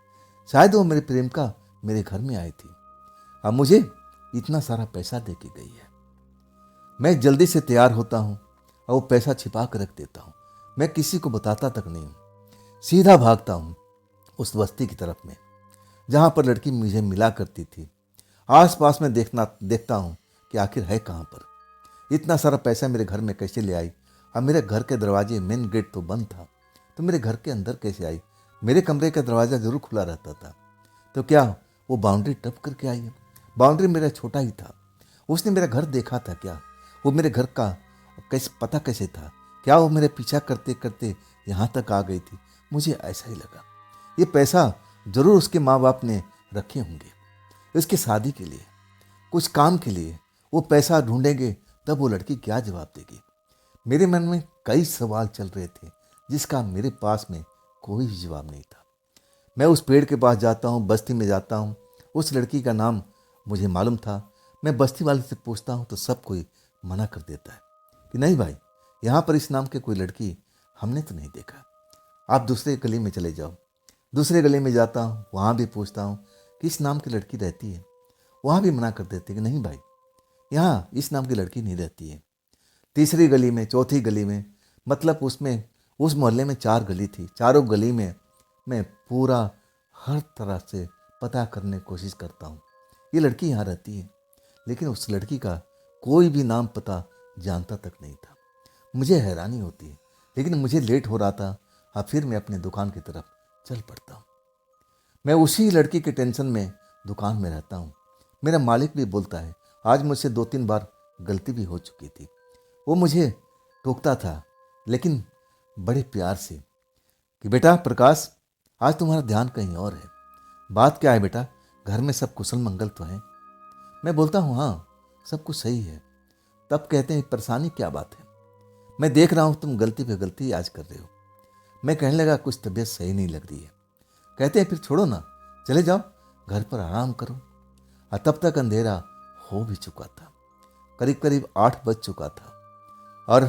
शायद वो मेरी प्रेमिका मेरे घर में आई थी, अब मुझे इतना सारा पैसा दे के गई है। मैं जल्दी से तैयार होता हूँ और वो पैसा छिपा कर रख देता हूँ। मैं किसी को बताता तक नहीं हूँ। सीधा भागता हूँ उस बस्ती की तरफ में जहाँ पर लड़की मुझे मिला करती थी। आस पास में देखता हूँ कि आखिर है कहाँ पर। इतना सारा पैसा मेरे घर में कैसे ले आई। अब मेरे घर के दरवाजे, मेन गेट तो बंद था, तो मेरे घर के अंदर कैसे आई। मेरे कमरे का दरवाज़ा ज़रूर खुला रहता था, तो क्या वो बाउंड्री टप करके आई है। बाउंड्री मेरा छोटा ही था, उसने मेरा घर देखा था क्या, वो मेरे घर का कैसे पता कैसे था, क्या वो मेरे पीछा करते करते यहाँ तक आ गई थी। मुझे ऐसा ही लगा ये पैसा ज़रूर उसके माँ बाप ने रखे होंगे इसकी शादी के लिए, कुछ काम के लिए। वो पैसा ढूंढेंगे तब वो लड़की क्या जवाब देगी। मेरे मन में कई सवाल चल रहे थे जिसका मेरे पास में कोई भी जवाब नहीं था। मैं उस पेड़ के पास जाता हूँ, बस्ती में जाता हूँ। उस लड़की का नाम मुझे मालूम था। मैं बस्ती वाले से पूछता हूँ तो सब कोई मना कर देता है कि नहीं भाई, यहाँ पर इस नाम के कोई लड़की हमने तो नहीं देखा, आप दूसरे गली में चले जाओ। दूसरे गली में जाता हूँ, वहाँ भी पूछता हूँ कि इस नाम की लड़की रहती है। वहाँ भी मना कर देते कि नहीं भाई, यहाँ इस नाम की लड़की नहीं रहती है। तीसरी गली में, चौथी गली में, मतलब उसमें उस मोहल्ले में 4 गली थी। चारों गली में मैं पूरा हर तरह से पता करने की कोशिश करता हूँ ये लड़की यहाँ रहती है, लेकिन उस लड़की का कोई भी नाम पता जानता तक नहीं था। मुझे हैरानी होती है, लेकिन मुझे लेट हो रहा था और फिर मैं अपने दुकान की तरफ चल पड़ता हूँ। मैं उसी लड़की के टेंशन में दुकान में रहता हूँ। मेरा मालिक भी बोलता है, आज मुझसे 2-3 बार गलती भी हो चुकी थी। वो मुझे टोकता था, लेकिन बड़े प्यार से, कि बेटा प्रकाश, आज तुम्हारा ध्यान कहीं और है। बात क्या है बेटा, घर में सब कुशल मंगल तो है? मैं बोलता हूँ हाँ, सब कुछ सही है। तब कहते हैं परेशानी क्या बात है? मैं देख रहा हूँ तुम गलती पे गलती आज कर रहे हो। मैं कहने लगा कुछ तबीयत सही नहीं लग रही है। कहते हैं फिर छोड़ो ना, चले जाओ घर पर आराम करो। और तब तक अंधेरा हो भी चुका था, करीब करीब 8 बज चुका था। और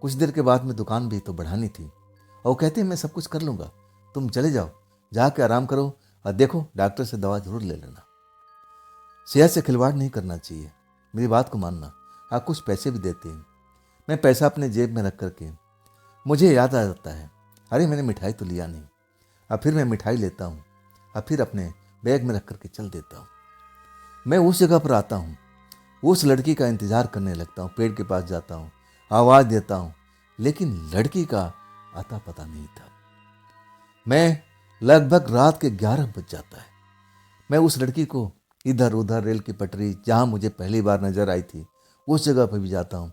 कुछ देर के बाद में दुकान भी तो बढ़ानी थी। और वो कहते हैं मैं सब कुछ कर लूँगा, तुम चले जाओ, जाके आराम करो, और देखो डॉक्टर से दवा जरूर ले लेना। सेहत से खिलवाड़ नहीं करना चाहिए, मेरी बात को मानना। आप कुछ पैसे भी देते हैं। मैं पैसा अपने जेब में रख करके मुझे याद आ जाता है, अरे मैंने मिठाई तो लिया नहीं। और फिर मैं मिठाई लेता हूँ और फिर अपने बैग में रख करके चल देता हूँ। मैं उस जगह पर आता हूँ, उस लड़की का इंतज़ार करने लगता हूँ। पेड़ के पास जाता हूँ, आवाज़ देता हूँ, लेकिन लड़की का आता पता नहीं था। मैं लगभग रात के 11 बज जाता है। मैं उस लड़की को इधर उधर रेल की पटरी, जहाँ मुझे पहली बार नजर आई थी, उस जगह पर भी जाता हूँ।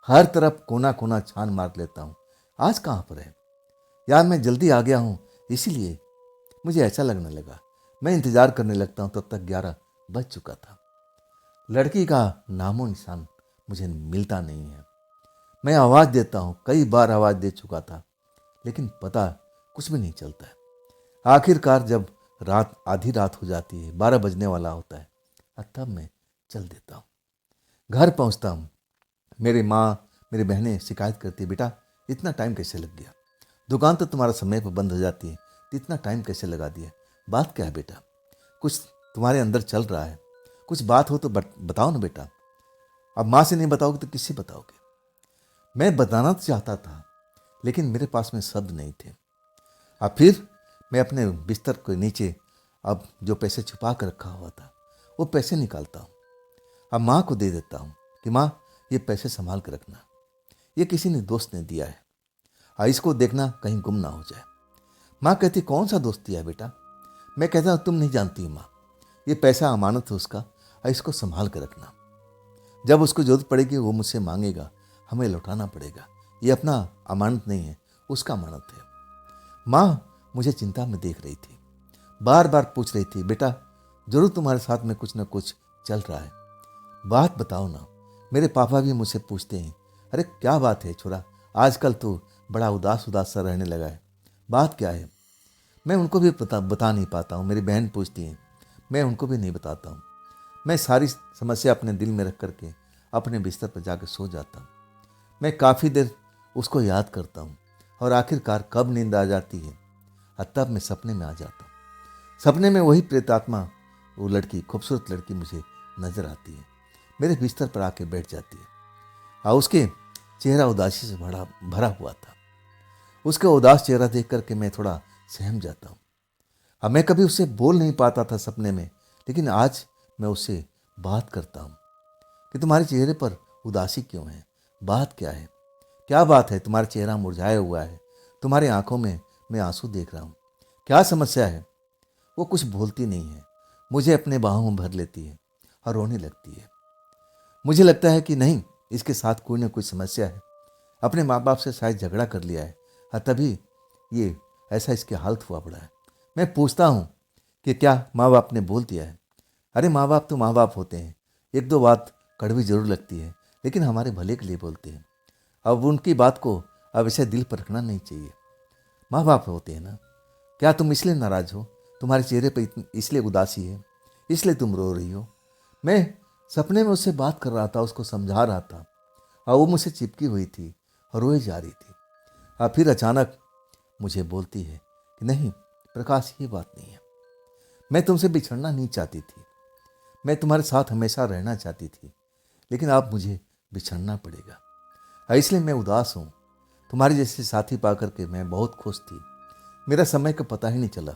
हर तरफ कोना कोना छान मार लेता हूँ, आज कहाँ पर है। यार मैं जल्दी आ गया हूँ, इसीलिए मुझे ऐसा लगने लगा। मैं इंतज़ार करने लगता हूँ, तब तक 11 बज चुका था। लड़की का नामो निशान मुझे मिलता नहीं है। मैं आवाज़ देता हूँ, कई बार आवाज़ दे चुका था, लेकिन पता कुछ भी नहीं चलता है। आखिरकार जब रात, आधी रात हो जाती है, 12 बजने वाला होता है, और तब मैं चल देता हूँ। घर पहुँचता हूँ, मेरी माँ, मेरी बहनें शिकायत करती है, बेटा इतना टाइम कैसे लग गया, दुकान तो तुम्हारा समय पर बंद हो जाती है, तो इतना टाइम कैसे लगा दिया, बात क्या है बेटा, कुछ तुम्हारे अंदर चल रहा है, कुछ बात हो तो बताओ ना बेटा। अब माँ से नहीं बताओगे तो किससे बताओगे? मैं बताना तो चाहता था, लेकिन मेरे पास में शब्द नहीं थे। अब फिर मैं अपने बिस्तर के नीचे अब जो पैसे छुपा कर रखा हुआ था, वो पैसे निकालता हूँ। अब माँ को दे देता हूँ कि माँ ये पैसे संभाल कर रखना, ये किसी ने दोस्त ने दिया है, और इसको देखना कहीं गुम ना हो जाए। माँ कहती कौन सा दोस्त दिया है बेटा? मैं कहता तुम नहीं जानती माँ, ये पैसा अमानत है उसका, और इसको संभाल कर रखना। जब उसको जरूरत पड़ेगी वो मुझसे मांगेगा, हमें लौटाना पड़ेगा। ये अपना अमानत नहीं है, उसका अमानत है। माँ मुझे चिंता में देख रही थी, बार बार पूछ रही थी, बेटा जरूर तुम्हारे साथ में कुछ ना कुछ चल रहा है, बात बताओ ना। मेरे पापा भी मुझसे पूछते हैं, अरे क्या बात है छोरा, आजकल तो बड़ा उदास उदास सा रहने लगा है, बात क्या है? मैं उनको भी बता नहीं पाता हूँ। मेरी बहन पूछती है, मैं उनको भी नहीं बताता हूँ। मैं सारी समस्या अपने दिल में रख करके अपने बिस्तर पर जाकर सो जाता हूँ। मैं काफ़ी देर उसको याद करता हूँ, और आखिरकार कब नींद आ जाती है, और तब मैं सपने में आ जाता हूँ। सपने में वही प्रेतात्मा, वो लड़की, खूबसूरत लड़की मुझे नजर आती है, मेरे बिस्तर पर आके बैठ जाती है, और उसके चेहरा उदासी से भरा हुआ था। उसका उदास चेहरा देख करके मैं थोड़ा सहम जाता हूँ। अब मैं कभी उससे बोल नहीं पाता था सपने में, लेकिन आज मैं उससे बात करता हूँ कि तुम्हारे चेहरे पर उदासी क्यों है, बात क्या है, क्या बात है, तुम्हारा चेहरा मुरझाया हुआ है, तुम्हारी आंखों में मैं आंसू देख रहा हूँ, क्या समस्या है? वो कुछ बोलती नहीं है, मुझे अपने बाहों में भर लेती है और रोने लगती है। मुझे लगता है कि नहीं, इसके साथ कोई ना कोई समस्या है, अपने माँ बाप से शायद झगड़ा कर लिया है, और तभी ये ऐसा इसके हालत हुआ पड़ा है। मैं पूछता हूँ कि क्या माँ बाप ने बोल दिया है? अरे माँ बाप तो माँ बाप होते हैं, एक दो बात कड़वी जरूर लगती है, लेकिन हमारे भले के लिए बोलते हैं। अब उनकी बात को अब ऐसे दिल पर रखना नहीं चाहिए, माँ बाप होते हैं ना। क्या तुम इसलिए नाराज हो, तुम्हारे चेहरे पर इसलिए उदासी है, इसलिए तुम रो रही हो? मैं सपने में उससे बात कर रहा था, उसको समझा रहा था, और वो मुझसे चिपकी हुई थी और रोए जा रही थी। और फिर अचानक मुझे बोलती है कि नहीं, प्रकाश, ये बात नहीं है। मैं तुमसे बिछड़ना नहीं चाहती थी, मैं तुम्हारे साथ हमेशा रहना चाहती थी, लेकिन अब मुझे बिछड़ना पड़ेगा। इसलिए मैं उदास हूँ। तुम्हारे जैसे साथी पाकर के मैं बहुत खुश थी, मेरा समय का पता ही नहीं चला।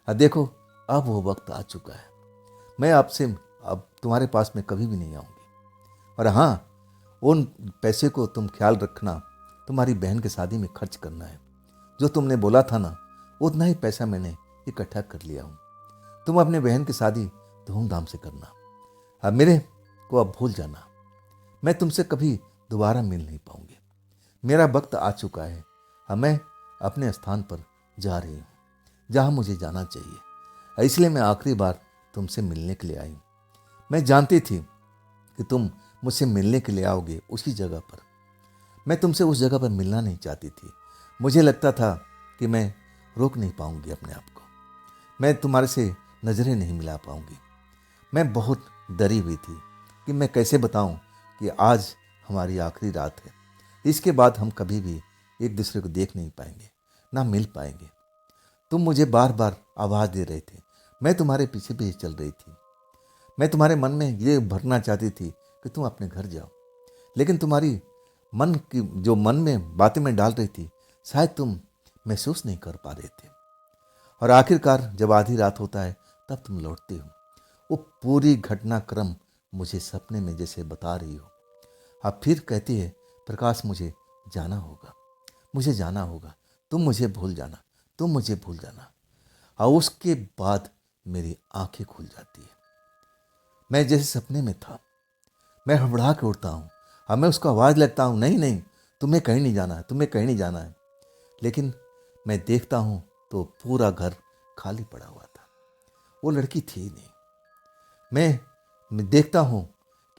देखो, अब वो वक्त आ चुका है। मैं आपसे अब तुम्हारे पास में कभी भी नहीं आऊँगी। और हाँ, उन पैसे को तुम ख्याल रखना, तुम्हारी बहन की शादी में खर्च करना है। जो तुमने बोला था ना, उतना ही पैसा मैंने इकट्ठा कर लिया हूँ। तुम अपने बहन की शादी धूमधाम से करना। अब मेरे को अब भूल जाना। मैं तुमसे कभी दोबारा मिल नहीं पाऊंगी। मेरा वक्त आ चुका है। अब मैं अपने स्थान पर जा रही हूँ, जहाँ मुझे जाना चाहिए। इसलिए मैं आखिरी बार तुमसे मिलने के लिए आई हूँ। मैं जानती थी कि तुम मुझसे मिलने के लिए आओगे उसी जगह पर। मैं तुमसे उस जगह पर मिलना नहीं चाहती थी। मुझे लगता था कि मैं रोक नहीं पाऊंगी अपने आप को, मैं तुम्हारे से नज़रें नहीं मिला पाऊंगी। मैं बहुत डरी हुई थी कि मैं कैसे बताऊं कि आज हमारी आखिरी रात है। इसके बाद हम कभी भी एक दूसरे को देख नहीं पाएंगे, ना मिल पाएंगे। तुम मुझे बार बार आवाज़ दे रहे थे, मैं तुम्हारे पीछे पीछे चल रही थी। मैं तुम्हारे मन में ये भरना चाहती थी कि तुम अपने घर जाओ, लेकिन तुम्हारी मन की जो मन में बातें मैं डाल रही थी, शायद तुम महसूस नहीं कर पा रहे थे। और आखिरकार जब आधी रात होता है तब तुम लौटते हो। वो पूरी घटनाक्रम मुझे सपने में जैसे बता रही हो। अब फिर कहती है, प्रकाश मुझे जाना होगा, मुझे जाना होगा, तुम मुझे भूल जाना, तुम मुझे भूल जाना। और उसके बाद मेरी आंखें खुल जाती है। मैं जैसे सपने में था। मैं हड़बड़ा के उठता हूँ। अब मैं उसको आवाज़ लगता हूँ, नहीं नहीं, तुम्हें कहीं नहीं जाना है, तुम्हें कहीं नहीं जाना है। लेकिन मैं देखता हूँ तो पूरा घर खाली पड़ा हुआ था, वो लड़की थी ही नहीं। मैं देखता हूँ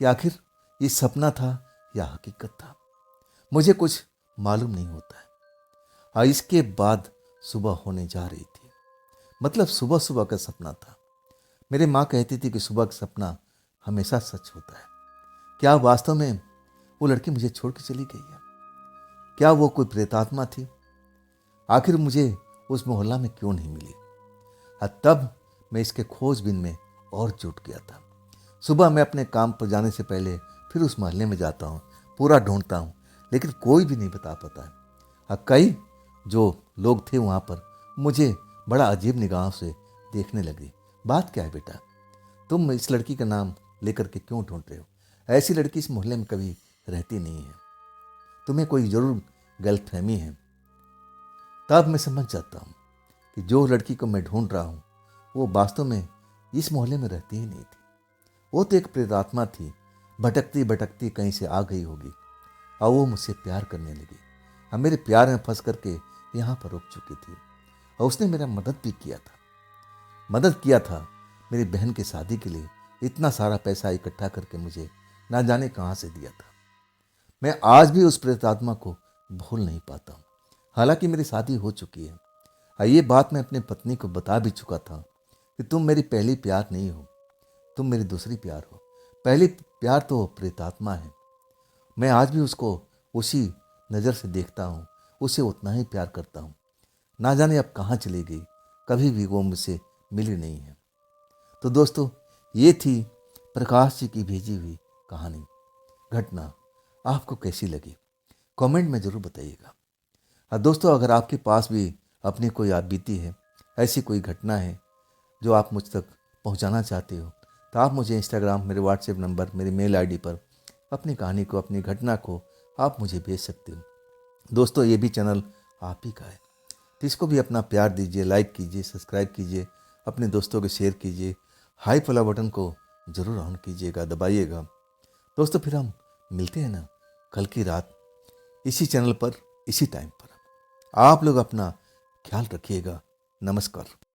कि आखिर ये सपना था या हकीकत था, मुझे कुछ मालूम नहीं होता है। और इसके बाद सुबह होने जा रही थी, मतलब सुबह सुबह का सपना था। मेरी माँ कहती थी कि सुबह का सपना हमेशा सच होता है। क्या वास्तव में वो लड़की मुझे छोड़ के चली गई है? क्या वो कोई प्रेतात्मा थी? आखिर मुझे उस मोहल्ला में क्यों नहीं मिली? तब मैं इसके खोजबीन में और जुट गया था। सुबह मैं अपने काम पर जाने से पहले फिर उस मोहल्ले में जाता हूँ, पूरा ढूंढता हूँ, लेकिन कोई भी नहीं बता पाता है। कई जो लोग थे वहाँ पर मुझे बड़ा अजीब निगाहों से देखने लगे। बात क्या है बेटा, तुम इस लड़की का नाम लेकर के क्यों ढूंढ रहे हो? ऐसी लड़की इस मोहल्ले में कभी रहती नहीं है, तुम्हें कोई जरूर गलतफहमी है। तब मैं समझ जाता हूँ कि जो लड़की को मैं ढूंढ रहा हूँ वो वास्तव में इस मोहल्ले में रहती ही नहीं थी। वो तो एक प्रेतात्मा थी, भटकती भटकती कहीं से आ गई होगी और वो मुझसे प्यार करने लगी। हम मेरे प्यार में फंस करके यहाँ पर रुक चुकी थी और उसने मेरा मदद भी किया था मेरी बहन की शादी के लिए। इतना सारा पैसा इकट्ठा करके मुझे ना जाने कहाँ से दिया था। मैं आज भी उस प्रेतात्मा को भूल नहीं पाता हूँ। हालांकि मेरी शादी हो चुकी है और ये बात मैं अपनी पत्नी को बता भी चुका था कि तुम मेरी पहली प्यार नहीं हो, तुम मेरी दूसरी प्यार हो। पहली प्यार तो प्रेतात्मा है। मैं आज भी उसको उसी नज़र से देखता हूँ, उसे उतना ही प्यार करता हूँ। ना जाने अब कहाँ चली गई, कभी भी वो मुझसे मिली नहीं है। तो दोस्तों, ये थी प्रकाश जी की भेजी हुई कहानी, घटना। आपको कैसी लगी कमेंट में ज़रूर बताइएगा। और दोस्तों, अगर आपके पास भी अपनी कोई याद बीती है, ऐसी कोई घटना है जो आप मुझ तक पहुंचाना चाहते हो, तो आप मुझे इंस्टाग्राम, मेरे व्हाट्सएप नंबर, मेरी मेल आईडी पर अपनी कहानी को, अपनी घटना को आप मुझे भेज सकते हो। दोस्तों, ये भी चैनल आप ही का है, तो इसको भी अपना प्यार दीजिए, लाइक कीजिए, सब्सक्राइब कीजिए, अपने दोस्तों को शेयर कीजिए, हाई वाला बटन को ज़रूर ऑन कीजिएगा, दबाइएगा। दोस्तों, फिर हम मिलते हैं ना कल की रात इसी चैनल पर, इसी टाइम पर। आप लोग अपना ख्याल रखिएगा। नमस्कार।